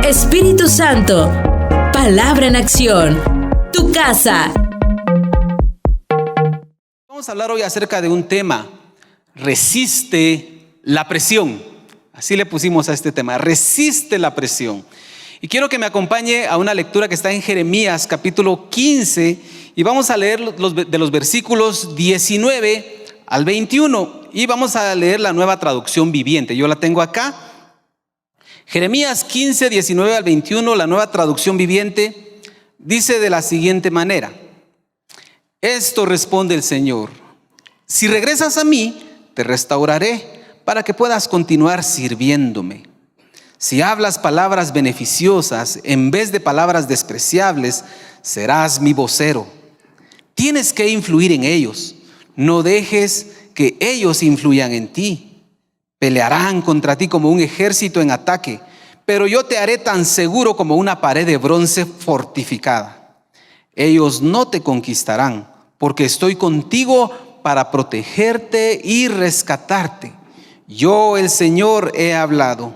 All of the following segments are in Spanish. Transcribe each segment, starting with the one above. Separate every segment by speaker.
Speaker 1: Espíritu Santo, palabra en acción, tu casa.
Speaker 2: Vamos a hablar hoy acerca de un tema: resiste la presión. Así le pusimos a este tema: resiste la presión. Y quiero que me acompañe a una lectura que está en Jeremías capítulo 15, y vamos a leer de los versículos 19 al 21, y vamos a leer la Nueva Traducción Viviente. Yo la tengo acá. Jeremías 15, 19 al 21, la Nueva Traducción Viviente, dice de la siguiente manera: esto responde el Señor: si regresas a mí, te restauraré para que puedas continuar sirviéndome. Si hablas palabras beneficiosas en vez de palabras despreciables, serás mi vocero. Tienes que influir en ellos. No dejes que ellos influyan en ti. Pelearán contra ti como un ejército en ataque, pero yo te haré tan seguro como una pared de bronce fortificada. Ellos no te conquistarán, porque estoy contigo para protegerte y rescatarte. Yo, el Señor, he hablado.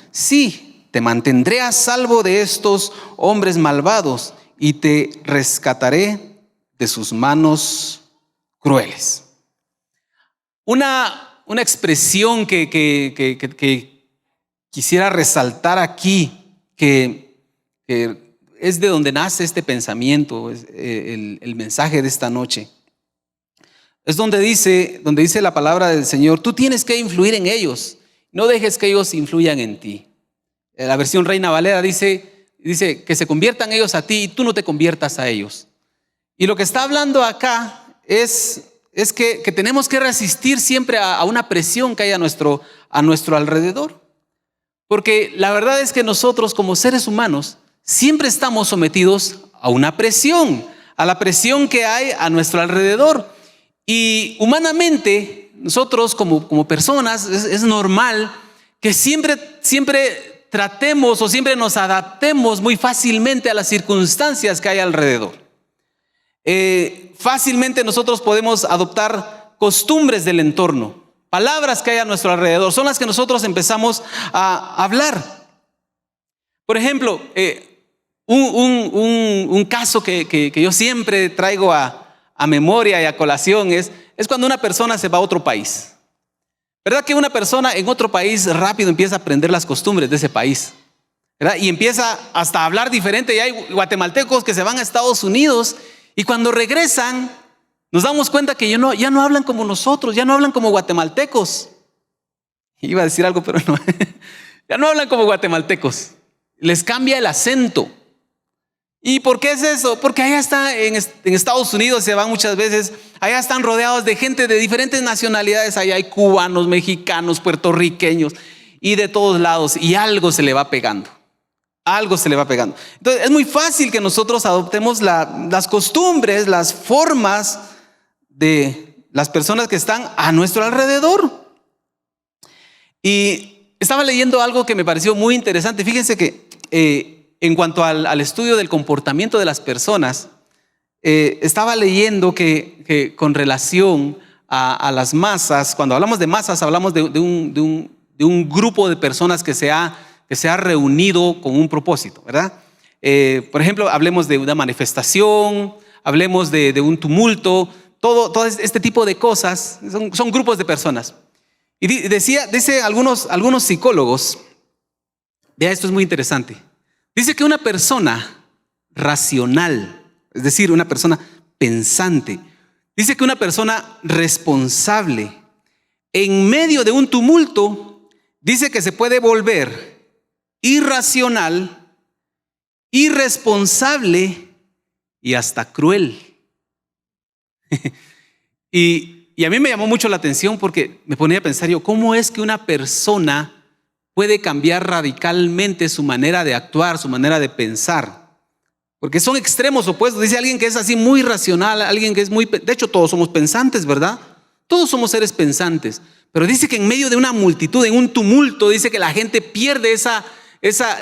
Speaker 2: Sí, te mantendré a salvo de estos hombres malvados y te rescataré de sus manos crueles. Una expresión que quisiera resaltar aquí, que es de donde nace este pensamiento, el mensaje de esta noche. Es donde dice la palabra del Señor: tú tienes que influir en ellos, no dejes que ellos influyan en ti. La versión Reina Valera dice que se conviertan ellos a ti y tú no te conviertas a ellos. Y lo que está hablando acá es que tenemos que resistir siempre a una presión que hay a nuestro alrededor. Porque la verdad es que nosotros, como seres humanos, siempre estamos sometidos a una presión, a la presión que hay a nuestro alrededor. Y humanamente, nosotros como personas, es normal que siempre tratemos o siempre nos adaptemos muy fácilmente a las circunstancias que hay alrededor. Fácilmente nosotros podemos adoptar costumbres del entorno, palabras que hay a nuestro alrededor, son las que nosotros empezamos a hablar. Por ejemplo, un caso que yo siempre traigo a memoria y a colación es cuando una persona se va a otro país. ¿Verdad que una persona en otro país rápido empieza a aprender las costumbres de ese país? ¿Verdad? Y empieza hasta a hablar diferente. Y hay guatemaltecos que se van a Estados Unidos y cuando regresan nos damos cuenta que ya no hablan como nosotros, ya no hablan como guatemaltecos. Iba a decir algo, pero no. Ya no hablan como guatemaltecos. Les cambia el acento. ¿Y por qué es eso? Porque allá está en Estados Unidos, se van muchas veces, allá están rodeados de gente de diferentes nacionalidades. Allá hay cubanos, mexicanos, puertorriqueños y de todos lados, y algo se le va pegando. Algo se le va pegando. Entonces es muy fácil que nosotros adoptemos las costumbres, las formas de las personas que están a nuestro alrededor. Y estaba leyendo algo que me pareció muy interesante. Fíjense que en cuanto al estudio del comportamiento de las personas, estaba leyendo que con relación a las masas, cuando hablamos de masas, hablamos de un grupo de personas que se ha reunido con un propósito, ¿verdad? Por ejemplo, hablemos de una manifestación, hablemos de un tumulto, todo este tipo de cosas, son grupos de personas. Y dice algunos psicólogos, vea, esto es muy interesante. Dice que una persona racional, es decir, una persona pensante, dice que una persona responsable, en medio de un tumulto, dice que se puede volver irracional, irresponsable y hasta cruel. Y a mí me llamó mucho la atención porque me ponía a pensar yo, ¿cómo es que una persona puede cambiar radicalmente su manera de actuar, su manera de pensar? Porque son extremos opuestos. Dice alguien que es así muy racional, alguien que es muy... De hecho, todos somos pensantes, ¿verdad? Todos somos seres pensantes. Pero dice que en medio de una multitud, en un tumulto, dice que la gente pierde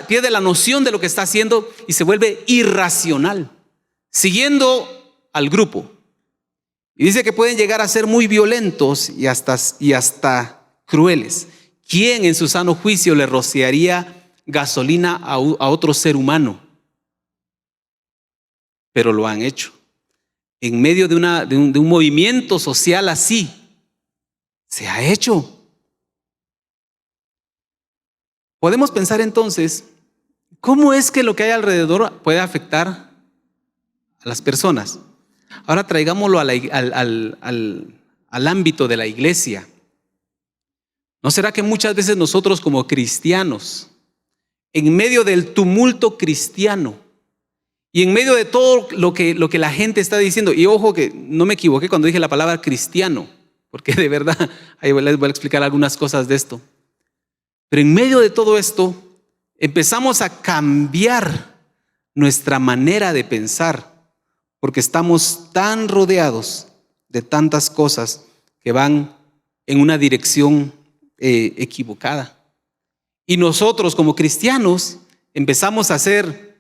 Speaker 2: pierde la noción de lo que está haciendo y se vuelve irracional, siguiendo al grupo. Y dice que pueden llegar a ser muy violentos y hasta crueles. ¿Quién en su sano juicio le rociaría gasolina a otro ser humano, pero lo han hecho. En medio de un movimiento social así, se ha hecho. Podemos pensar entonces, ¿cómo es que lo que hay alrededor puede afectar a las personas? Ahora traigámoslo al ámbito de la iglesia. ¿No será que muchas veces nosotros como cristianos, en medio del tumulto cristiano y en medio de todo lo que la gente está diciendo, y ojo que no me equivoqué cuando dije la palabra cristiano, porque de verdad, ahí les voy a explicar algunas cosas de esto, pero en medio de todo esto empezamos a cambiar nuestra manera de pensar, porque estamos tan rodeados de tantas cosas que van en una dirección equivocada. Y nosotros como cristianos empezamos a ser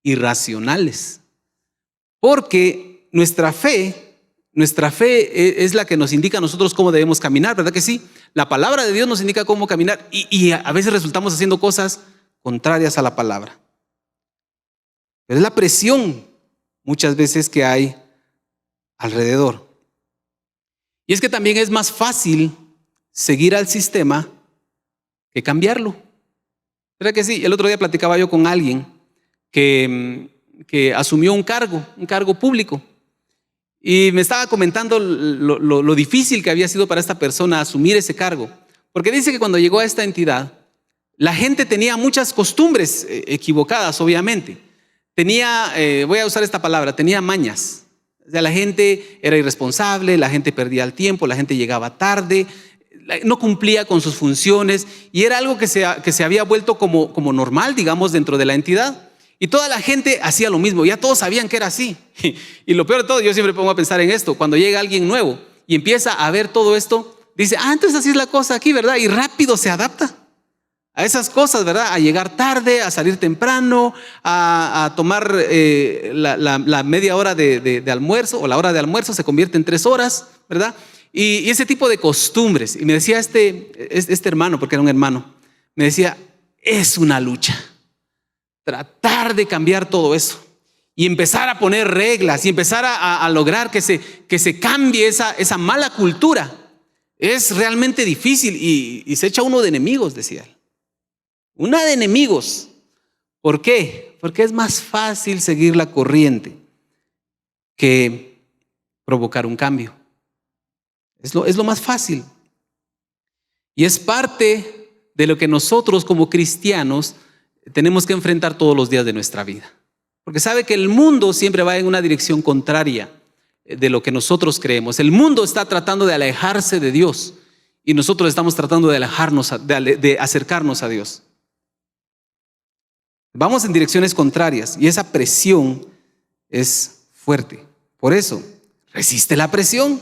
Speaker 2: irracionales, porque nuestra fe es la que nos indica a nosotros cómo debemos caminar, ¿verdad que sí? La palabra de Dios nos indica cómo caminar y a veces resultamos haciendo cosas contrarias a la palabra. Pero es la presión muchas veces que hay alrededor. Y es que también es más fácil seguir al sistema que cambiarlo. ¿Verdad que sí? El otro día platicaba yo con alguien que asumió un cargo público. Y me estaba comentando lo difícil que había sido para esta persona asumir ese cargo. Porque dice que cuando llegó a esta entidad, la gente tenía muchas costumbres equivocadas, obviamente. Voy a usar esta palabra, tenía mañas. O sea, la gente era irresponsable, la gente perdía el tiempo, la gente llegaba tarde, no cumplía con sus funciones y era algo que se había vuelto como normal, digamos, dentro de la entidad. Y toda la gente hacía lo mismo, ya todos sabían que era así. Y lo peor de todo, yo siempre pongo a pensar en esto, cuando llega alguien nuevo y empieza a ver todo esto, dice, entonces así es la cosa aquí, ¿verdad? Y rápido se adapta a esas cosas, ¿verdad? A llegar tarde, a salir temprano, a tomar la media hora de almuerzo, o la hora de almuerzo se convierte en 3 horas, ¿verdad? Y ese tipo de costumbres. Y me decía este hermano, porque era un hermano, me decía, es una lucha tratar de cambiar todo eso y empezar a poner reglas y empezar a lograr que se cambie esa mala cultura. Es realmente difícil y se echa uno de enemigos, decía él. Una de enemigos. ¿Por qué? Porque es más fácil seguir la corriente que provocar un cambio. Es lo más fácil. Y es parte de lo que nosotros como cristianos tenemos que enfrentar todos los días de nuestra vida. Porque sabe que el mundo siempre va en una dirección contraria de lo que nosotros creemos. El mundo está tratando de alejarse de Dios y nosotros estamos tratando de acercarnos a Dios. Vamos en direcciones contrarias y esa presión es fuerte. Por eso, resiste la presión.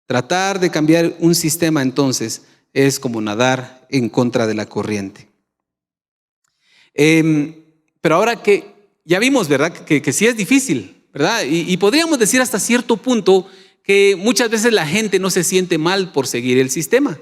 Speaker 2: Tratar de cambiar un sistema entonces es como nadar en contra de la corriente. Pero ahora que ya vimos, ¿verdad? Que sí es difícil, ¿verdad? Y podríamos decir hasta cierto punto que muchas veces la gente no se siente mal por seguir el sistema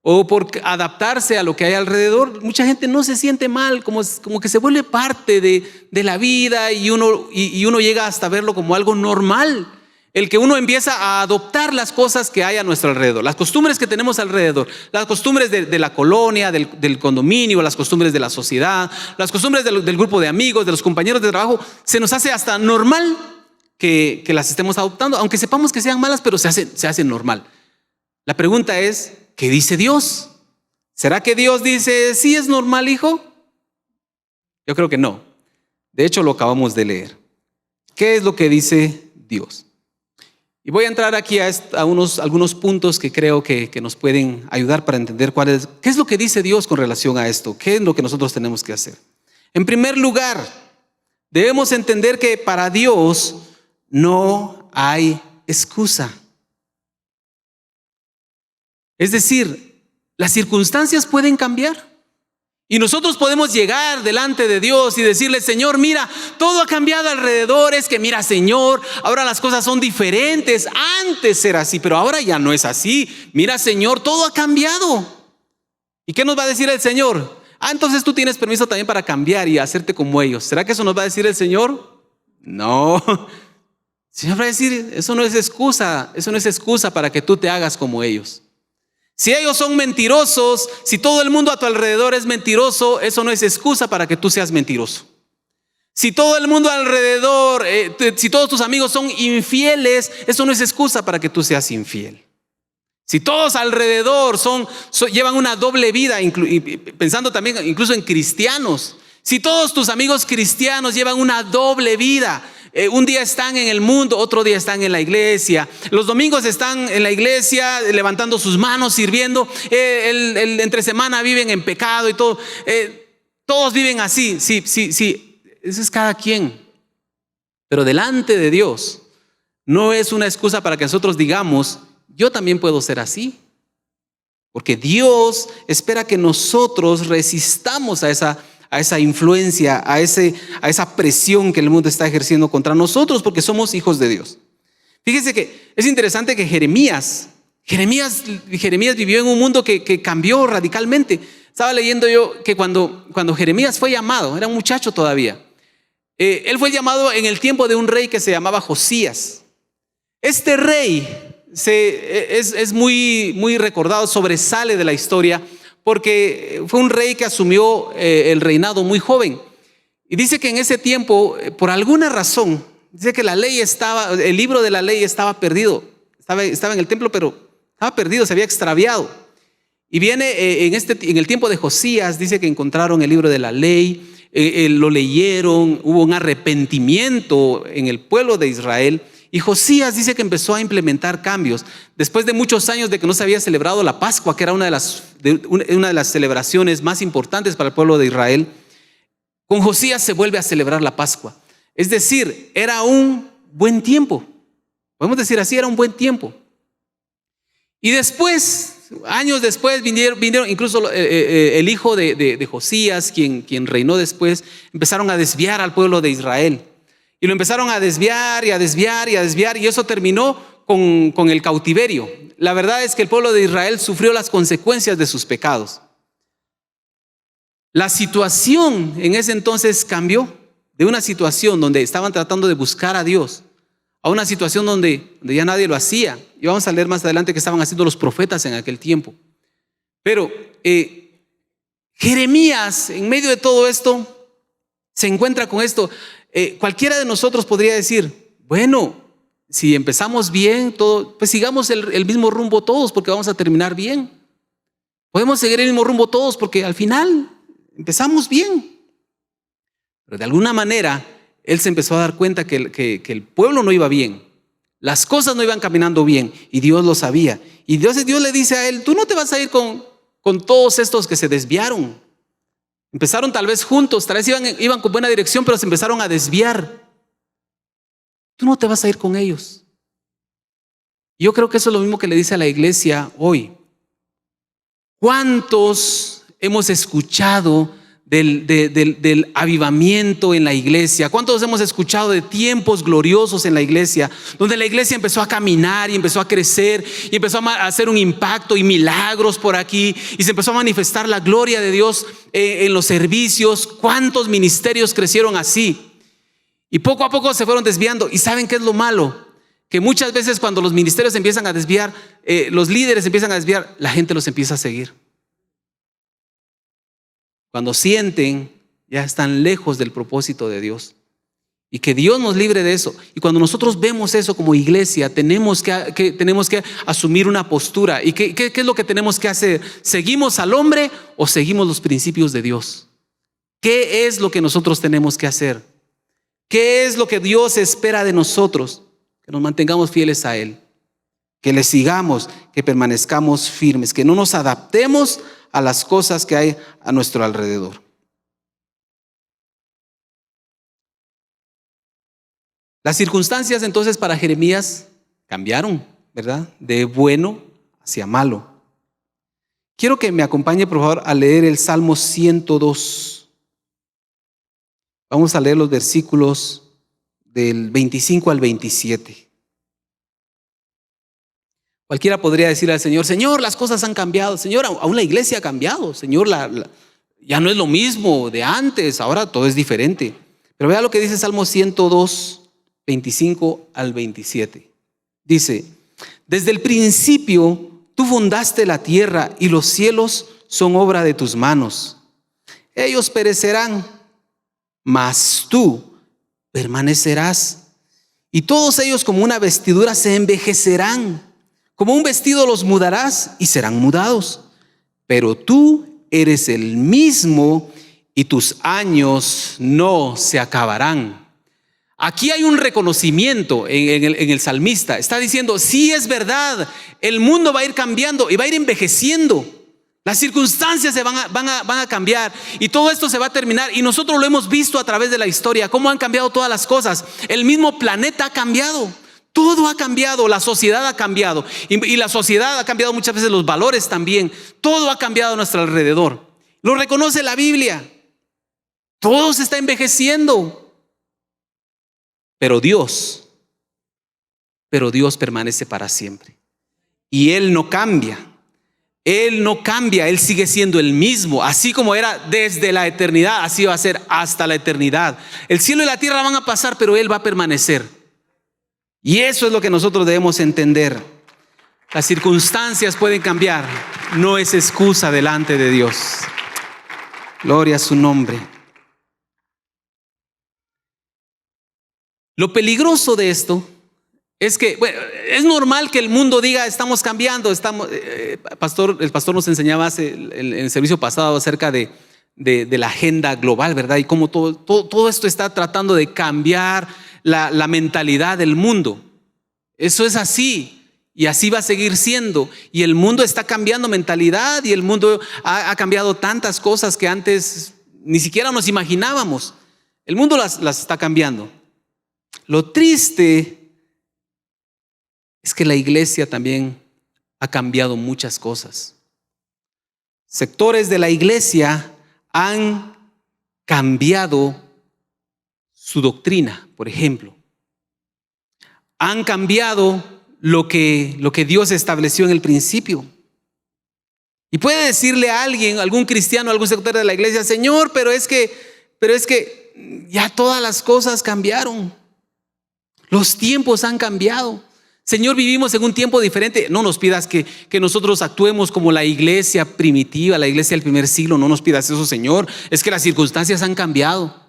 Speaker 2: o por adaptarse a lo que hay alrededor. Mucha gente no se siente mal, como que se vuelve parte de la vida y uno llega hasta verlo como algo normal. El que uno empieza a adoptar las cosas que hay a nuestro alrededor, las costumbres que tenemos alrededor, las costumbres de la colonia, del condominio, las costumbres de la sociedad, las costumbres del grupo de amigos, de los compañeros de trabajo, se nos hace hasta normal que las estemos adoptando, aunque sepamos que sean malas, pero se hace normal. La pregunta es, ¿qué dice Dios? ¿Será que Dios dice, sí es normal, hijo? Yo creo que no. De hecho, lo acabamos de leer. ¿Qué es lo que dice Dios? Y voy a entrar aquí a algunos puntos que creo que nos pueden ayudar para entender qué es lo que dice Dios con relación a esto, qué es lo que nosotros tenemos que hacer. En primer lugar, debemos entender que para Dios no hay excusa. Es decir, las circunstancias pueden cambiar. Y nosotros podemos llegar delante de Dios y decirle, Señor, mira, todo ha cambiado alrededor. Es que mira, Señor, ahora las cosas son diferentes. Antes era así, pero ahora ya no es así. Mira, Señor, todo ha cambiado. ¿Y qué nos va a decir el Señor? Entonces tú tienes permiso también para cambiar y hacerte como ellos. ¿Será que eso nos va a decir el Señor? No. El Señor va a decir, eso no es excusa para que tú te hagas como ellos. Si ellos son mentirosos, si todo el mundo a tu alrededor es mentiroso, eso no es excusa para que tú seas mentiroso. Si todo el mundo alrededor, si todos tus amigos son infieles, eso no es excusa para que tú seas infiel. Si todos alrededor llevan una doble vida, pensando también incluso en cristianos. Si todos tus amigos cristianos llevan una doble vida, un día están en el mundo, otro día están en la iglesia. Los domingos están en la iglesia levantando sus manos, sirviendo. Entre semana viven en pecado y todo. Todos viven así, sí. Eso es cada quien. Pero delante de Dios no es una excusa para que nosotros digamos, yo también puedo ser así. Porque Dios espera que nosotros resistamos a esa influencia, a esa presión que el mundo está ejerciendo contra nosotros, porque somos hijos de Dios. Fíjense que es interesante que Jeremías vivió en un mundo que cambió radicalmente. Estaba leyendo yo que cuando Jeremías fue llamado, era un muchacho todavía, él fue llamado en el tiempo de un rey que se llamaba Josías. Este rey es muy recordado, sobresale de la historia, porque fue un rey que asumió el reinado muy joven. Y dice que en ese tiempo, por alguna razón, dice que el libro de la ley estaba perdido. Estaba en el templo, pero estaba perdido, se había extraviado. Y viene en el tiempo de Josías, dice que encontraron el libro de la ley, lo leyeron, hubo un arrepentimiento en el pueblo de Israel. Y Josías dice que empezó a implementar cambios. Después de muchos años de que no se había celebrado la Pascua, que era una de las celebraciones más importantes para el pueblo de Israel, con Josías se vuelve a celebrar la Pascua. Es decir, era un buen tiempo. Podemos decir así, era un buen tiempo. Y después, años después, vinieron incluso el hijo de Josías, quien reinó después, empezaron a desviar al pueblo de Israel. Y lo empezaron a desviar y eso terminó con el cautiverio. La verdad es que el pueblo de Israel sufrió las consecuencias de sus pecados. La situación en ese entonces cambió de una situación donde estaban tratando de buscar a Dios a una situación donde ya nadie lo hacía. Y vamos a leer más adelante que estaban haciendo los profetas en aquel tiempo. Pero Jeremías, en medio de todo esto, se encuentra con esto. Cualquiera de nosotros podría decir, bueno, si empezamos bien, pues sigamos el mismo rumbo todos, porque vamos a terminar bien. Podemos seguir el mismo rumbo todos porque al final empezamos bien. Pero de alguna manera él se empezó a dar cuenta que el pueblo no iba bien, las cosas no iban caminando bien, y Dios lo sabía. Y Dios le dice a él, tú no te vas a ir con todos estos que se desviaron. Empezaron tal vez juntos, tal vez iban con buena dirección, pero se empezaron a desviar. Tú no te vas a ir con ellos. Yo creo que eso es lo mismo que le dice a la iglesia hoy. ¿Cuántos hemos escuchado del avivamiento en la iglesia? ¿Cuántos hemos escuchado de tiempos gloriosos en la iglesia, donde la iglesia empezó a caminar y empezó a crecer y empezó a hacer un impacto y milagros por aquí, y se empezó a manifestar la gloria de Dios en los servicios? ¿Cuántos ministerios crecieron así? Y poco a poco se fueron desviando. ¿Y saben qué es lo malo? Que muchas veces cuando los ministerios empiezan a desviar, los líderes empiezan a desviar, la gente los empieza a seguir. Cuando sienten, ya están lejos del propósito de Dios. Y que Dios nos libre de eso. Y cuando nosotros vemos eso como iglesia, tenemos que asumir una postura. ¿Y qué es lo que tenemos que hacer? ¿Seguimos al hombre o seguimos los principios de Dios? ¿Qué es lo que nosotros tenemos que hacer? ¿Qué es lo que Dios espera de nosotros? Que nos mantengamos fieles a Él, que le sigamos, que permanezcamos firmes, que no nos adaptemos a las cosas que hay a nuestro alrededor. Las circunstancias entonces para Jeremías cambiaron, ¿verdad? De bueno hacia malo. Quiero que me acompañe por favor a leer el Salmo 102. Vamos a leer los versículos del 25 al 27. Cualquiera podría decirle al Señor: Señor, las cosas han cambiado. Señor, aún la iglesia ha cambiado. Señor, ya no es lo mismo de antes, ahora todo es diferente. Pero vea lo que dice Salmo 102, 25 al 27. Dice: desde el principio tú fundaste la tierra y los cielos son obra de tus manos. Ellos perecerán, mas tú permanecerás. Y todos ellos como una vestidura se envejecerán. Como un vestido los mudarás y serán mudados. Pero tú eres el mismo y tus años no se acabarán. Aquí hay un reconocimiento en el salmista. Está diciendo: sí, es verdad, el mundo va a ir cambiando y va a ir envejeciendo. Las circunstancias se van a cambiar y todo esto se va a terminar. Y nosotros lo hemos visto a través de la historia, cómo han cambiado todas las cosas. El mismo planeta ha cambiado. Todo ha cambiado, la sociedad ha cambiado y la sociedad ha cambiado muchas veces los valores también. Todo ha cambiado a nuestro alrededor. Lo reconoce la Biblia. Todo se está envejeciendo. Pero Dios permanece para siempre. Y Él no cambia. Él no cambia, Él sigue siendo el mismo. Así como era desde la eternidad, así va a ser hasta la eternidad. El cielo y la tierra van a pasar, pero Él va a permanecer. Y eso es lo que nosotros debemos entender. Las circunstancias pueden cambiar, no es excusa delante de Dios. Gloria a su nombre. Lo peligroso de esto es que, bueno, es normal que el mundo diga: estamos cambiando. El pastor nos enseñaba en el servicio pasado acerca de la agenda global, ¿verdad? Y cómo todo esto está tratando de cambiar la mentalidad del mundo. Eso es así y así va a seguir siendo. Y el mundo está cambiando mentalidad y el mundo ha cambiado tantas cosas que antes ni siquiera nos imaginábamos. El mundo las está cambiando. Lo triste es que la iglesia también ha cambiado muchas cosas. Sectores de la iglesia han cambiado su doctrina, por ejemplo. Han cambiado lo que Dios estableció en el principio. Y puede decirle a alguien, algún cristiano, algún sector de la iglesia: Señor, pero es que ya todas las cosas cambiaron. Los tiempos han cambiado. Señor, vivimos en un tiempo diferente. No nos pidas que nosotros actuemos como la iglesia primitiva, la iglesia del primer siglo. No nos pidas eso, Señor. Es que las circunstancias han cambiado.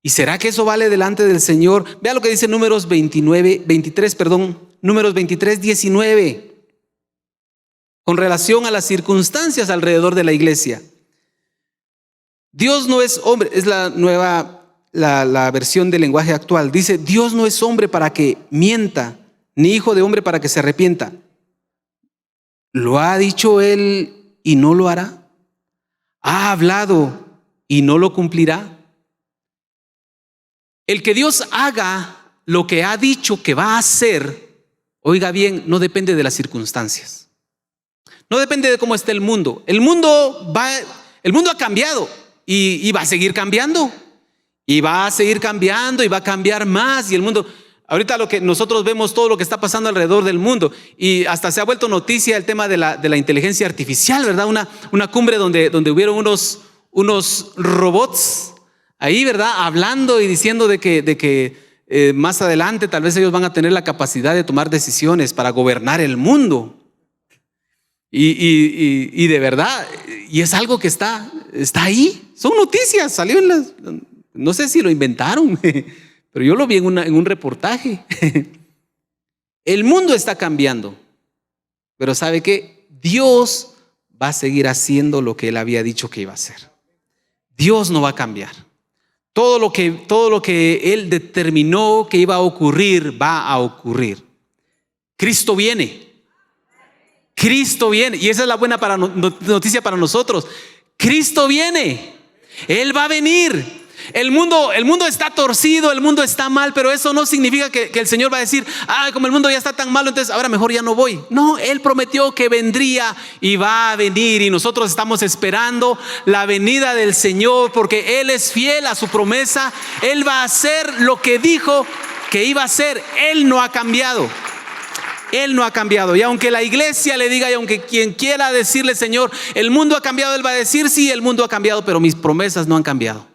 Speaker 2: ¿Y será que eso vale delante del Señor? Vea lo que dice Números 23, 19. Con relación a las circunstancias alrededor de la iglesia. Dios no es hombre, es la versión del lenguaje actual. Dice: Dios no es hombre para que mienta, ni hijo de hombre para que se arrepienta. ¿Lo ha dicho Él y no lo hará? ¿Ha hablado y no lo cumplirá? El que Dios haga lo que ha dicho que va a hacer, oiga bien, no depende de las circunstancias. No depende de cómo esté el mundo. El mundo ha cambiado y va a seguir cambiando. Y va a seguir cambiando y va a cambiar más. Y el mundo, ahorita lo que nosotros vemos, todo lo que está pasando alrededor del mundo, y hasta se ha vuelto noticia el tema de la inteligencia artificial, ¿verdad? Una cumbre donde hubieron unos robots ahí, ¿verdad? Hablando y diciendo de que más adelante tal vez ellos van a tener la capacidad de tomar decisiones para gobernar el mundo. Y de verdad, y es algo que está ahí. Son noticias, salió no sé si lo inventaron, pero yo lo vi en un reportaje. El mundo está cambiando, pero ¿sabe qué? Dios va a seguir haciendo lo que Él había dicho que iba a hacer. Dios no va a cambiar. Todo lo que Él determinó que iba a ocurrir, va a ocurrir. Cristo viene. Cristo viene. Y esa es la buena noticia para nosotros. Cristo viene. Él va a venir. El mundo está torcido, el mundo está mal, pero eso no significa que el Señor va a decir: como el mundo ya está tan malo, entonces ahora mejor ya no voy. No, Él prometió que vendría y va a venir, y nosotros estamos esperando la venida del Señor, porque Él es fiel a su promesa. Él va a hacer lo que dijo que iba a hacer. Él no ha cambiado. Él no ha cambiado. Y aunque la iglesia le diga, y aunque quien quiera decirle, Señor, el mundo ha cambiado, Él va a decir, sí, el mundo ha cambiado, pero mis promesas no han cambiado.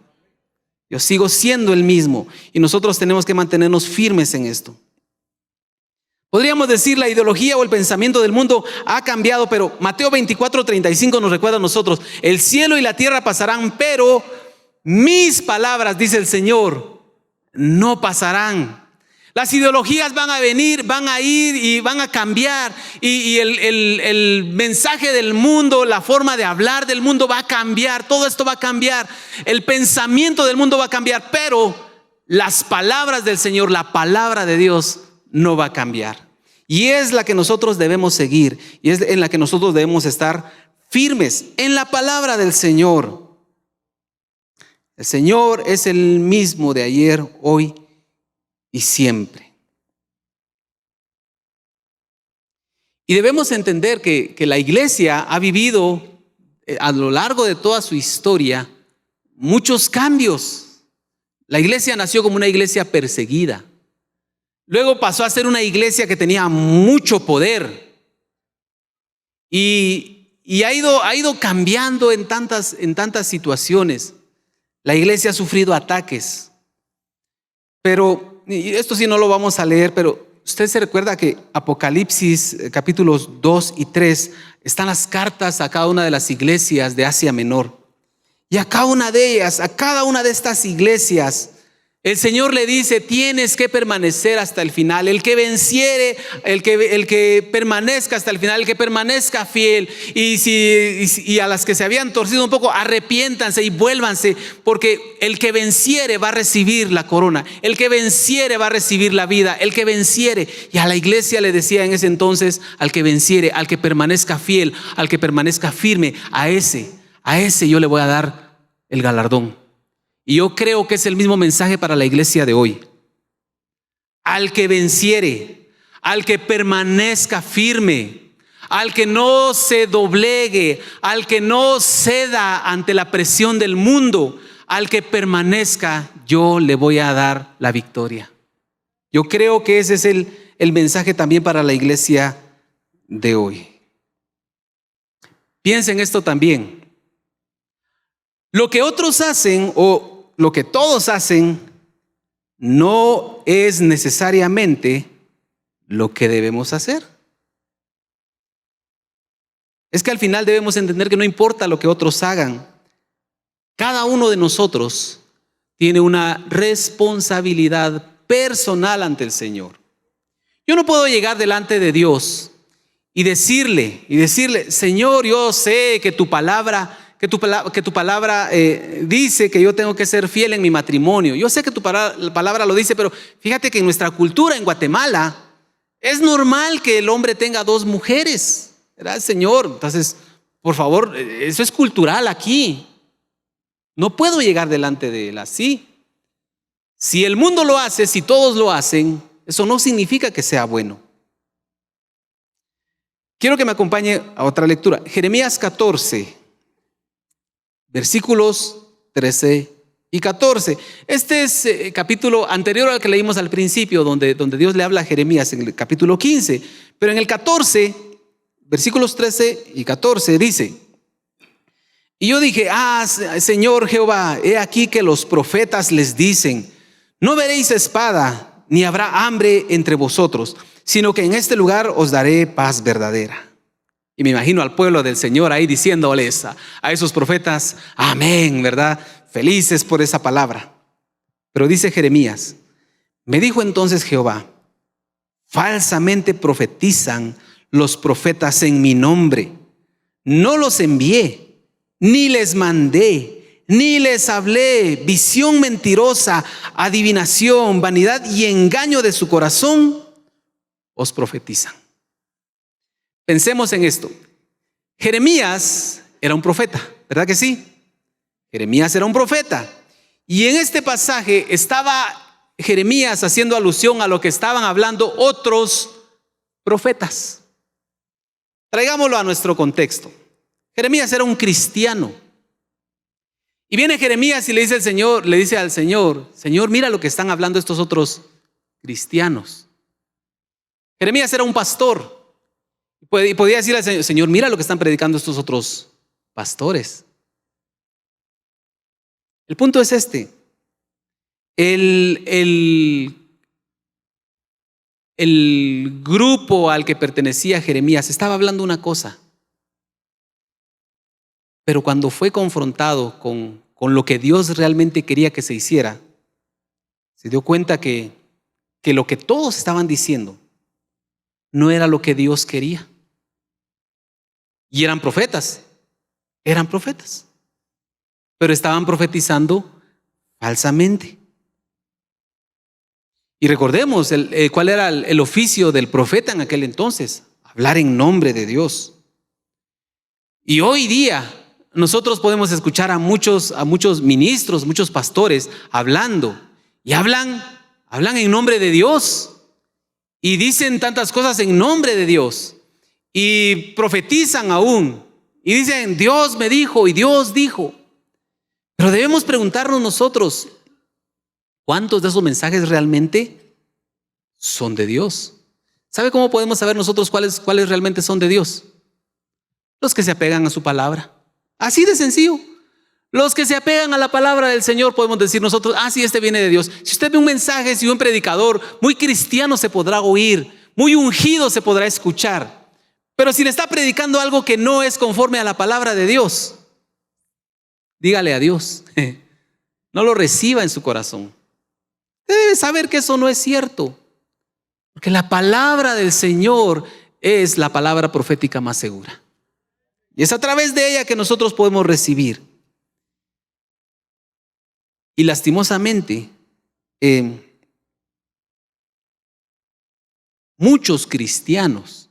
Speaker 2: Yo sigo siendo el mismo y nosotros tenemos que mantenernos firmes en esto. Podríamos decir la ideología o el pensamiento del mundo ha cambiado, pero Mateo 24:35 nos recuerda a nosotros: el cielo y la tierra pasarán, pero mis palabras, dice el Señor, no pasarán. Las ideologías van a venir, van a ir y van a cambiar. Y el mensaje del mundo, la forma de hablar del mundo va a cambiar. Todo esto va a cambiar. El pensamiento del mundo va a cambiar. Pero las palabras del Señor, la palabra de Dios, no va a cambiar. Y es la que nosotros debemos seguir. Y es en la que nosotros debemos estar firmes, en la palabra del Señor. El Señor es el mismo de ayer, hoy y siempre. Y debemos entender que la iglesia ha vivido a lo largo de toda su historia muchos cambios. La iglesia nació como una iglesia perseguida. Luego pasó a ser una iglesia que tenía mucho poder. Y ha ido cambiando en tantas situaciones. La iglesia ha sufrido ataques. Pero y esto sí no lo vamos a leer, pero usted se recuerda que Apocalipsis capítulos 2 y 3 están las cartas a cada una de las iglesias de Asia Menor. Y a cada una de ellas, a cada una de estas iglesias, el Señor le dice: tienes que permanecer hasta el final. El que venciere, el que permanezca hasta el final, el que permanezca fiel. Y a las que se habían torcido un poco, arrepiéntanse y vuélvanse, porque el que venciere va a recibir la corona. El que venciere va a recibir la vida. El que venciere. Y a la iglesia le decía en ese entonces: al que venciere, al que permanezca fiel, al que permanezca firme, a ese yo le voy a dar el galardón. Y yo creo que es el mismo mensaje para la iglesia de hoy. Al que venciere, al que permanezca firme, al que no se doblegue, al que no ceda ante la presión del mundo, al que permanezca, yo le voy a dar la victoria. Yo creo que ese es el mensaje también para la iglesia de hoy. Piensen esto también. Lo que otros hacen o lo que todos hacen no es necesariamente lo que debemos hacer. Es que al final debemos entender que no importa lo que otros hagan, cada uno de nosotros tiene una responsabilidad personal ante el Señor. Yo no puedo llegar delante de Dios y decirle: Señor, yo sé que tu palabra dice que yo tengo que ser fiel en mi matrimonio. Yo sé que tu palabra lo dice, pero fíjate que en nuestra cultura, en Guatemala, es normal que el hombre tenga 2 mujeres, ¿verdad, Señor? Entonces, por favor, eso es cultural aquí. No puedo llegar delante de Él así. Si el mundo lo hace, si todos lo hacen, eso no significa que sea bueno. Quiero que me acompañe a otra lectura. Jeremías 14. Versículos 13 y 14. Este es capítulo anterior al que leímos al principio, donde Dios le habla a Jeremías en el capítulo 15. Pero en el 14, versículos 13 y 14 dice: y yo dije: Señor Jehová, he aquí que los profetas les dicen: no veréis espada, ni habrá hambre entre vosotros, sino que en este lugar os daré paz verdadera. Y me imagino al pueblo del Señor ahí diciéndoles a esos profetas: amén, ¿verdad? Felices por esa palabra. Pero dice Jeremías: me dijo entonces Jehová: falsamente profetizan los profetas en mi nombre. No los envié, ni les mandé, ni les hablé. Visión mentirosa, adivinación, vanidad y engaño de su corazón os profetizan. Pensemos en esto. Jeremías era un profeta, ¿verdad que sí? Jeremías era un profeta. Y en este pasaje estaba Jeremías haciendo alusión a lo que estaban hablando otros profetas. Traigámoslo a nuestro contexto. Jeremías era un cristiano. Y viene Jeremías y le dice al Señor: Señor, mira lo que están hablando estos otros cristianos. Jeremías era un pastor y podía decirle al Señor: Señor, mira lo que están predicando estos otros pastores. El punto es este. El grupo al que pertenecía Jeremías estaba hablando una cosa, pero cuando fue confrontado con lo que Dios realmente quería que se hiciera, se dio cuenta que lo que todos estaban diciendo no era lo que Dios quería. Y eran profetas, pero estaban profetizando falsamente. Y recordemos cuál era el oficio del profeta en aquel entonces: hablar en nombre de Dios. Y hoy día nosotros podemos escuchar a muchos ministros, muchos pastores hablando, y hablan en nombre de Dios, y dicen tantas cosas en nombre de Dios, y profetizan aún, y dicen: Dios me dijo y Dios dijo. Pero debemos preguntarnos nosotros: ¿cuántos de esos mensajes realmente son de Dios? ¿Sabe cómo podemos saber nosotros cuáles realmente son de Dios? Los que se apegan a su palabra. Así de sencillo. Los que se apegan a la palabra del Señor, podemos decir nosotros: sí, este viene de Dios. Si usted ve un mensaje, si un predicador muy cristiano se podrá oír, muy ungido se podrá escuchar, pero si le está predicando algo que no es conforme a la palabra de Dios, dígale adiós. No lo reciba en su corazón. Debe saber que eso no es cierto, porque la palabra del Señor es la palabra profética más segura, y es a través de ella que nosotros podemos recibir. Y lastimosamente, muchos cristianos,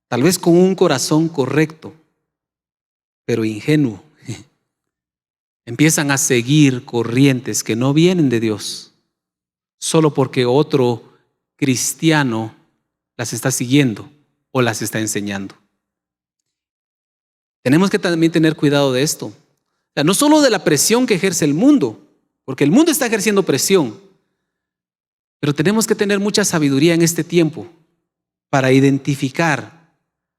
Speaker 2: tal vez con un corazón correcto, pero ingenuo, empiezan a seguir corrientes que no vienen de Dios, solo porque otro cristiano las está siguiendo o las está enseñando. Tenemos que también tener cuidado de esto. O sea, no solo de la presión que ejerce el mundo, porque el mundo está ejerciendo presión, pero tenemos que tener mucha sabiduría en este tiempo para identificar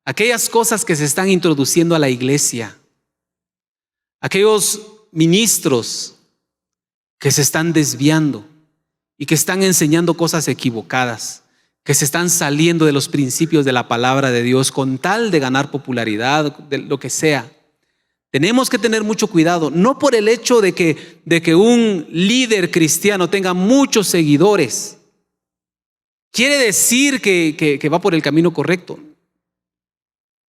Speaker 2: aquellas cosas que se están introduciendo a la iglesia, aquellos ministros que se están desviando y que están enseñando cosas equivocadas, que se están saliendo de los principios de la palabra de Dios con tal de ganar popularidad, de lo que sea. Tenemos que tener mucho cuidado, no por el hecho de que un líder cristiano tenga muchos seguidores, quiere decir que va por el camino correcto.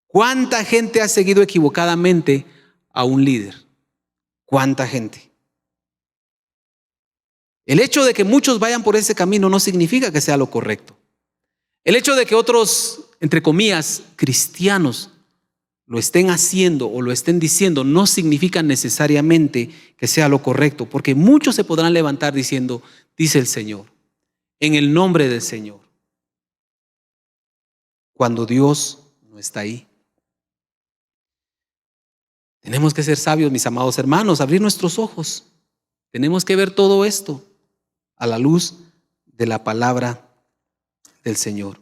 Speaker 2: ¿Cuánta gente ha seguido equivocadamente a un líder? ¿Cuánta gente? El hecho de que muchos vayan por ese camino no significa que sea lo correcto. El hecho de que otros, entre comillas, cristianos lo estén haciendo o lo estén diciendo no significa necesariamente que sea lo correcto, porque muchos se podrán levantar diciendo: dice el Señor, en el nombre del Señor, cuando Dios no está ahí. Tenemos que ser sabios, mis amados hermanos, abrir nuestros ojos. Tenemos que ver todo esto a la luz de la palabra del Señor.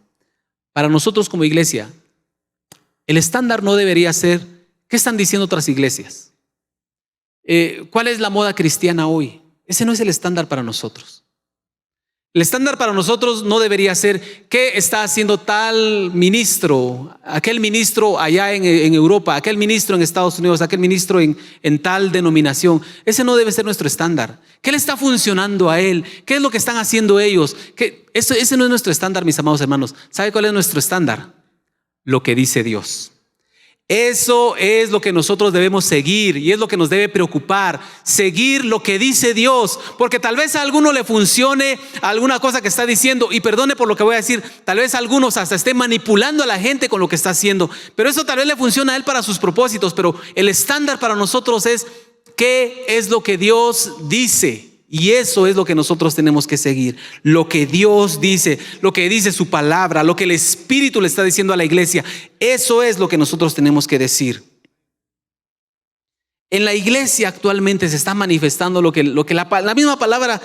Speaker 2: Para nosotros como iglesia, el estándar no debería ser ¿qué están diciendo otras iglesias? ¿Cuál es la moda cristiana hoy? Ese no es el estándar para nosotros. El estándar para nosotros no debería ser ¿qué está haciendo tal ministro? Aquel ministro allá en Europa, aquel ministro en Estados Unidos, aquel ministro en tal denominación. Ese no debe ser nuestro estándar. ¿Qué le está funcionando a él? ¿Qué es lo que están haciendo ellos? Ese no es nuestro estándar, mis amados hermanos. ¿Sabe cuál es nuestro estándar? Lo que dice Dios. Eso es lo que nosotros debemos seguir y es lo que nos debe preocupar, seguir lo que dice Dios, porque tal vez a alguno le funcione alguna cosa que está diciendo, y perdone por lo que voy a decir, tal vez algunos hasta estén manipulando a la gente con lo que está haciendo, pero eso tal vez le funciona a él para sus propósitos, pero el estándar para nosotros es qué es lo que Dios dice. Y eso es lo que nosotros tenemos que seguir, lo que Dios dice, lo que dice su palabra, lo que el Espíritu le está diciendo a la iglesia. Eso es lo que nosotros tenemos que decir. En la iglesia actualmente se está manifestando lo que la misma palabra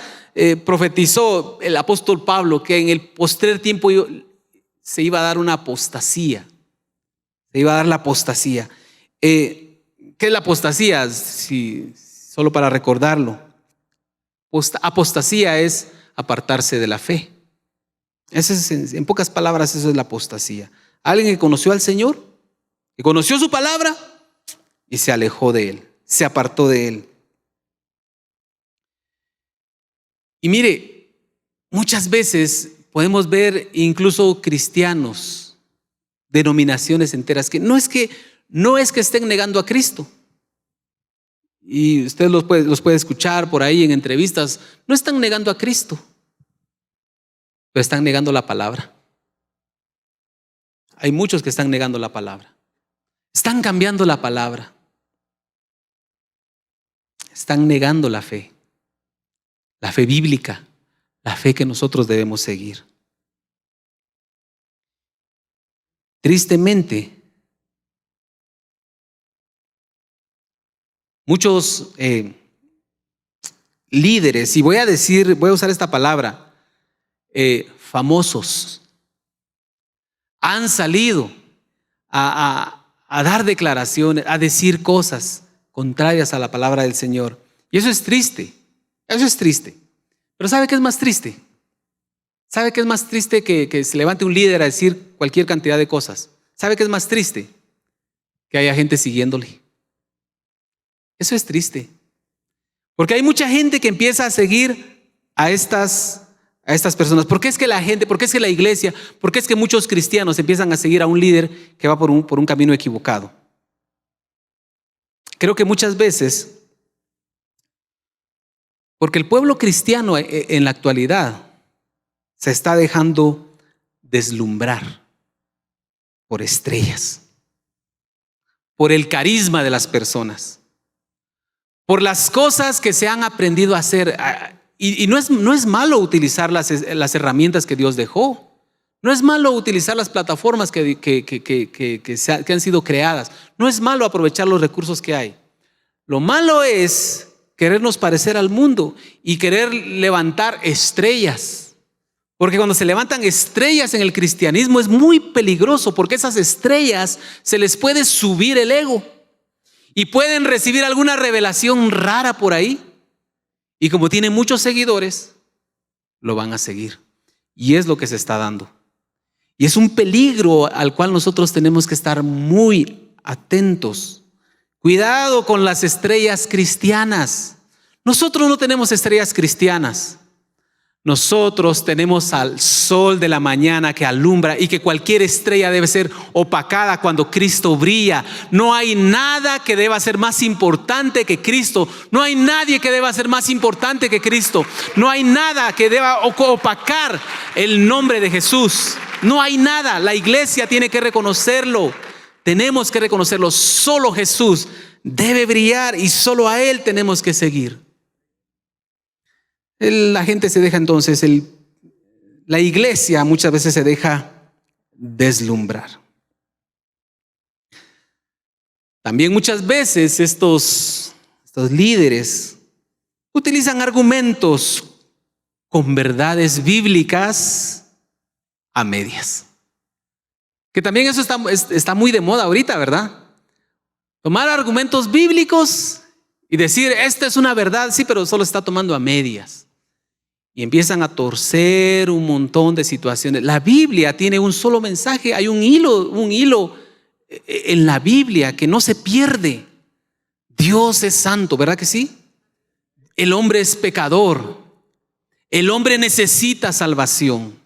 Speaker 2: profetizó el apóstol Pablo, que en el postrer tiempo se iba a dar una apostasía. Se iba a dar la apostasía. ¿Qué es la apostasía? Solo para recordarlo. Apostasía es apartarse de la fe. En pocas palabras, eso es la apostasía. Alguien que conoció al Señor, que conoció su palabra y se alejó de Él, se apartó de Él. Y mire, muchas veces podemos ver incluso cristianos, denominaciones enteras, que no es que estén negando a Cristo. Y usted los puede escuchar por ahí en entrevistas. No están negando a Cristo, pero están negando la palabra. Hay muchos que están negando la palabra. Están cambiando la palabra. Están negando la fe bíblica, la fe que nosotros debemos seguir. Tristemente, muchos líderes, y voy a usar esta palabra, famosos, han salido a dar declaraciones, a decir cosas contrarias a la palabra del Señor. Y eso es triste, Pero ¿sabe qué es más triste? ¿Sabe qué es más triste que se levante un líder a decir cualquier cantidad de cosas? ¿Sabe qué es más triste? Que haya gente siguiéndole. Eso es triste. Porque hay mucha gente que empieza a seguir a estas personas. ¿Por qué es que la iglesia, por qué es que muchos cristianos empiezan a seguir a un líder que va por un camino equivocado? Creo que muchas veces, porque el pueblo cristiano en la actualidad se está dejando deslumbrar por estrellas, por el carisma de las personas, por las cosas que se han aprendido a hacer. Y no es malo utilizar las herramientas que Dios dejó. No es malo utilizar las plataformas que han sido creadas. No es malo aprovechar los recursos que hay. Lo malo es querernos parecer al mundo y querer levantar estrellas. Porque cuando se levantan estrellas en el cristianismo es muy peligroso, porque esas estrellas se les puede subir el ego y pueden recibir alguna revelación rara por ahí. Y como tienen muchos seguidores, lo van a seguir. Y es lo que se está dando. Y es un peligro al cual nosotros tenemos que estar muy atentos. Cuidado con las estrellas cristianas. Nosotros no tenemos estrellas cristianas. Nosotros tenemos al sol de la mañana que alumbra y que cualquier estrella debe ser opacada cuando Cristo brilla. No hay nada que deba ser más importante que Cristo. No hay nadie que deba ser más importante que Cristo. No hay nada que deba opacar el nombre de Jesús. No hay nada. La iglesia tiene que reconocerlo. Tenemos que reconocerlo. Solo Jesús debe brillar y solo a Él tenemos que seguir. La gente se deja entonces, la iglesia muchas veces se deja deslumbrar. También muchas veces estos líderes utilizan argumentos con verdades bíblicas a medias. Que también eso está muy de moda ahorita, ¿verdad? Tomar argumentos bíblicos y decir, esta es una verdad, sí, pero solo está tomando a medias. Y empiezan a torcer un montón de situaciones. La Biblia tiene un solo mensaje, hay un hilo en la Biblia que no se pierde. Dios es santo, ¿verdad que sí? El hombre es pecador. El hombre necesita salvación.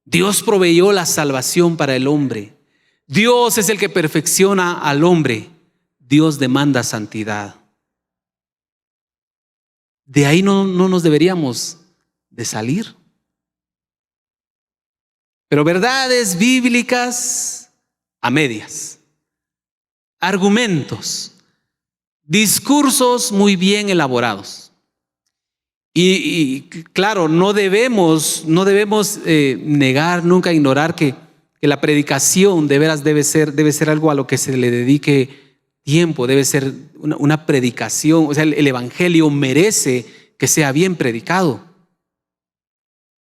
Speaker 2: Dios proveyó la salvación para el hombre. Dios es el que perfecciona al hombre. Dios demanda santidad. De ahí no nos deberíamos de salir. Pero verdades bíblicas a medias. Argumentos. Discursos muy bien elaborados. Y claro, no debemos negar, nunca ignorar que la predicación de veras debe ser algo a lo que se le dedique tiempo debe ser una predicación. O sea, el evangelio merece que sea bien predicado.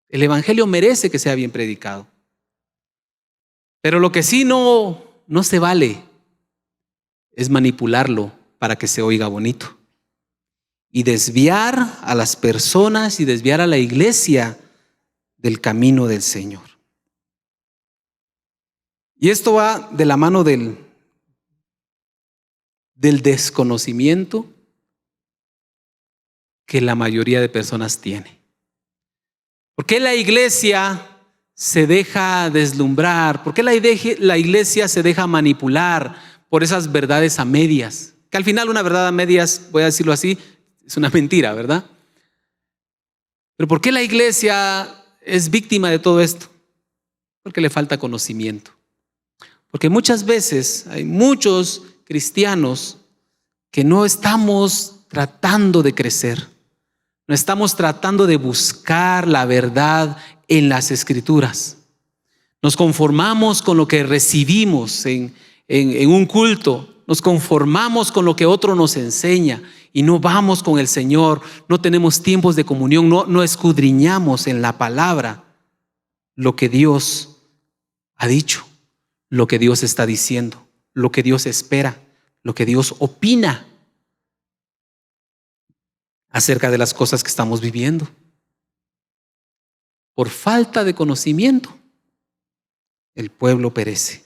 Speaker 2: El evangelio merece que sea bien predicado. Pero lo que sí no se vale es manipularlo para que se oiga bonito y desviar a las personas y desviar a la iglesia del camino del Señor. Y esto va de la mano del desconocimiento que la mayoría de personas tiene. ¿Por qué la iglesia se deja deslumbrar? ¿Por qué la iglesia se deja manipular por esas verdades a medias? Que al final una verdad a medias, voy a decirlo así, es una mentira, ¿verdad? Pero ¿por qué la iglesia es víctima de todo esto? Porque le falta conocimiento. Porque muchas veces hay muchos cristianos que no estamos tratando de crecer, no estamos tratando de buscar la verdad en las Escrituras. Nos conformamos con lo que recibimos en un culto, nos conformamos con lo que otro nos enseña y no vamos con el Señor, no tenemos tiempos de comunión, no escudriñamos en la palabra lo que Dios ha dicho, lo que Dios está diciendo, lo que Dios espera, lo que Dios opina acerca de las cosas que estamos viviendo. Por falta de conocimiento, el pueblo perece.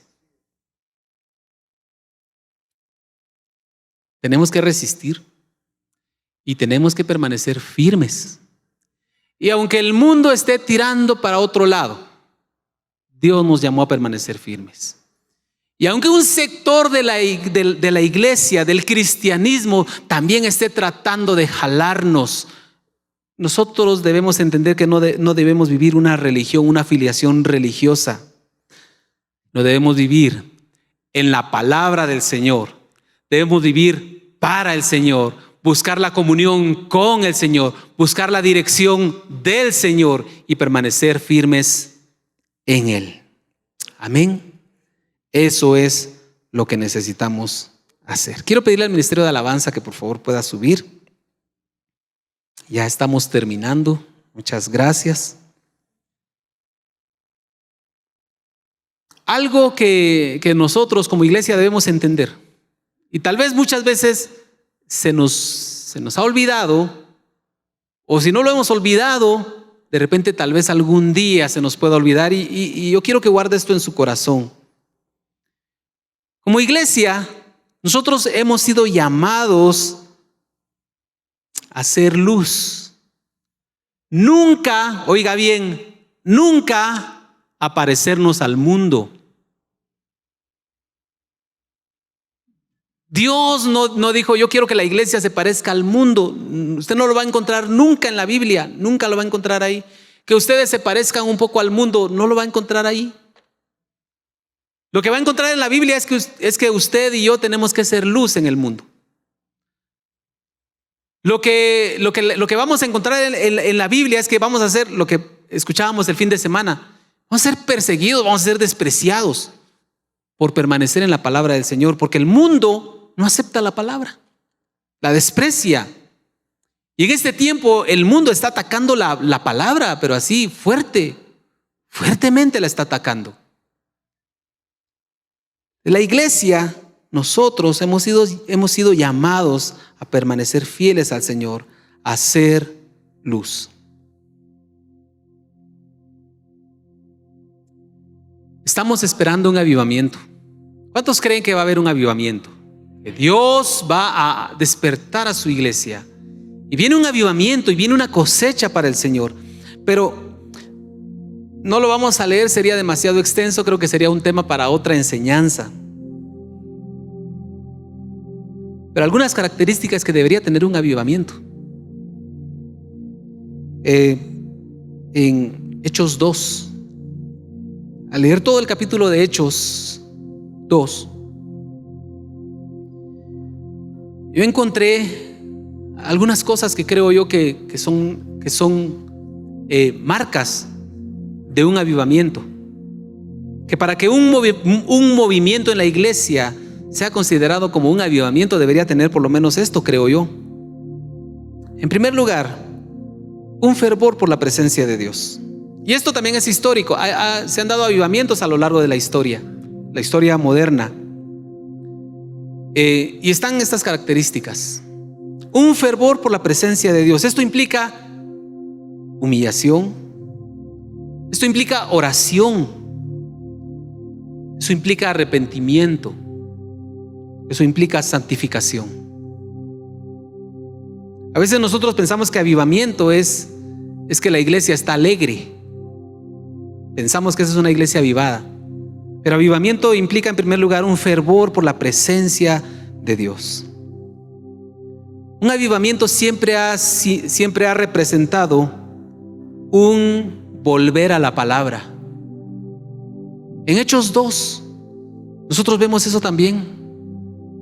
Speaker 2: Tenemos que resistir y tenemos que permanecer firmes. Y aunque el mundo esté tirando para otro lado, Dios nos llamó a permanecer firmes. Y aunque un sector de la iglesia, del cristianismo, también esté tratando de jalarnos, nosotros debemos entender que no debemos vivir una religión, una afiliación religiosa. No debemos vivir en la palabra del Señor. Debemos vivir para el Señor, buscar la comunión con el Señor, buscar la dirección del Señor y permanecer firmes en Él. Amén. Eso es lo que necesitamos hacer. Quiero pedirle al Ministerio de Alabanza que por favor pueda subir. Ya estamos terminando. Muchas gracias. Algo que nosotros como iglesia debemos entender, y tal vez muchas veces se nos ha olvidado, o si no lo hemos olvidado, de repente tal vez algún día se nos pueda olvidar, y yo quiero que guarde esto en su corazón. Como iglesia, nosotros hemos sido llamados a ser luz. Nunca, oiga bien, nunca a parecernos al mundo. Dios no dijo, yo quiero que la iglesia se parezca al mundo. Usted no lo va a encontrar nunca en la Biblia, nunca lo va a encontrar ahí. Que ustedes se parezcan un poco al mundo, no lo va a encontrar ahí. Lo que va a encontrar en la Biblia es que usted y yo tenemos que ser luz en el mundo. Lo que vamos a encontrar en la Biblia es que vamos a hacer lo que escuchábamos el fin de semana. Vamos a ser perseguidos, vamos a ser despreciados por permanecer en la palabra del Señor, porque el mundo no acepta la palabra, la desprecia. Y en este tiempo el mundo está atacando la palabra, pero así fuertemente la está atacando. La iglesia, nosotros hemos sido llamados a permanecer fieles al Señor, a ser luz. Estamos esperando un avivamiento. ¿Cuántos creen que va a haber un avivamiento? Que Dios va a despertar a su iglesia. Y viene un avivamiento y viene una cosecha para el Señor. Pero no lo vamos a leer, sería demasiado extenso, creo que sería un tema para otra enseñanza. Pero algunas características que debería tener un avivamiento. En Hechos 2, al leer todo el capítulo de Hechos 2, yo encontré algunas cosas que creo yo que son marcas de un avivamiento. Que para que un movimiento en la iglesia sea considerado como un avivamiento, debería tener por lo menos esto, creo yo. En primer lugar, un fervor por la presencia de Dios. Y esto también es histórico. Se han dado avivamientos a lo largo de la historia moderna. Y están estas características. Un fervor por la presencia de Dios. Esto implica humillación. Esto implica oración. Eso implica arrepentimiento. Eso implica santificación. A veces nosotros pensamos que avivamiento es que la iglesia está alegre. Pensamos que esa es una iglesia avivada. Pero avivamiento implica en primer lugar un fervor por la presencia de Dios. Un avivamiento siempre ha representado un volver a la palabra. En Hechos 2, nosotros vemos eso también.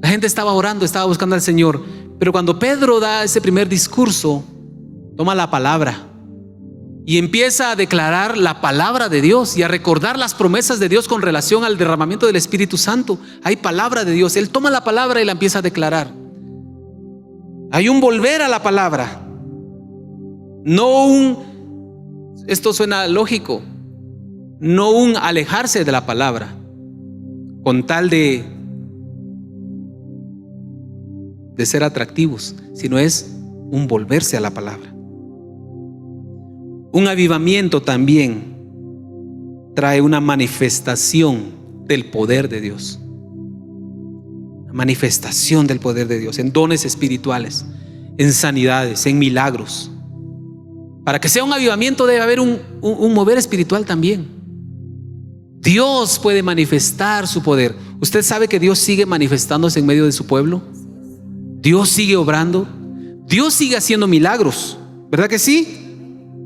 Speaker 2: La gente estaba orando, estaba buscando al Señor. Pero cuando Pedro da ese primer discurso, toma la palabra y empieza a declarar la palabra de Dios y a recordar las promesas de Dios con relación al derramamiento del Espíritu Santo. Hay palabra de Dios. Él toma la palabra y la empieza a declarar. Hay un volver a la palabra. Esto suena lógico, no un alejarse de la palabra con tal de ser atractivos, sino es un volverse a la palabra. Un avivamiento también trae una manifestación del poder de Dios. Una manifestación del poder de Dios en dones espirituales, en sanidades, en milagros. Para que sea un avivamiento debe haber un mover espiritual también. Dios puede manifestar su poder. ¿Usted sabe que Dios sigue manifestándose en medio de su pueblo? Dios sigue obrando. Dios sigue haciendo milagros. ¿Verdad que sí?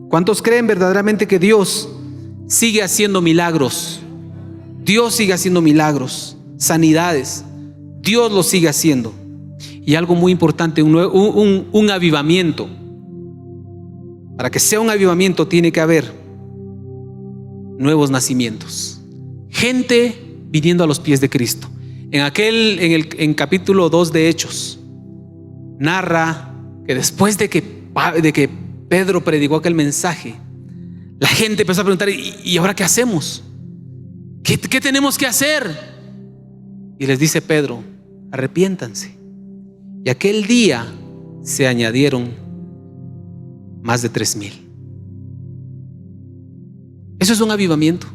Speaker 2: ¿Cuántos creen verdaderamente que Dios sigue haciendo milagros? Dios sigue haciendo milagros, sanidades. Dios lo sigue haciendo. Y algo muy importante, un avivamiento. Para que sea un avivamiento tiene que haber nuevos nacimientos. Gente viniendo a los pies de Cristo. En capítulo 2 de Hechos, narra que después de que Pedro predicó aquel mensaje, la gente empezó a preguntar: ¿y ahora qué hacemos? ¿Qué tenemos que hacer? Y les dice Pedro: arrepiéntanse. Y aquel día se añadieron más de 3,000. Eso es un avivamiento.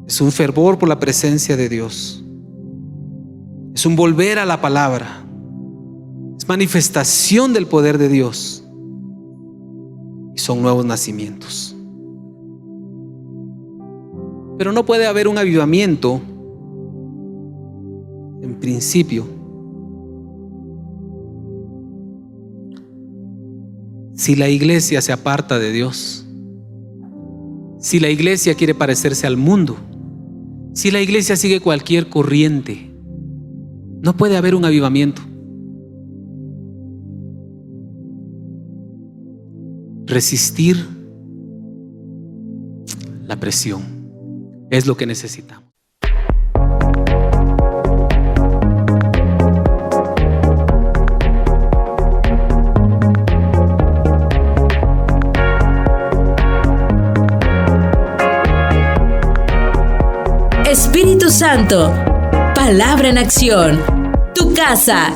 Speaker 2: Es un fervor por la presencia de Dios. Es un volver a la palabra. Es manifestación del poder de Dios. Y son nuevos nacimientos. Pero no puede haber un avivamiento, en principio, si la iglesia se aparta de Dios, si la iglesia quiere parecerse al mundo, si la iglesia sigue cualquier corriente, no puede haber un avivamiento. Resistir la presión es lo que necesitamos.
Speaker 1: Espíritu Santo, palabra en acción. Tu casa,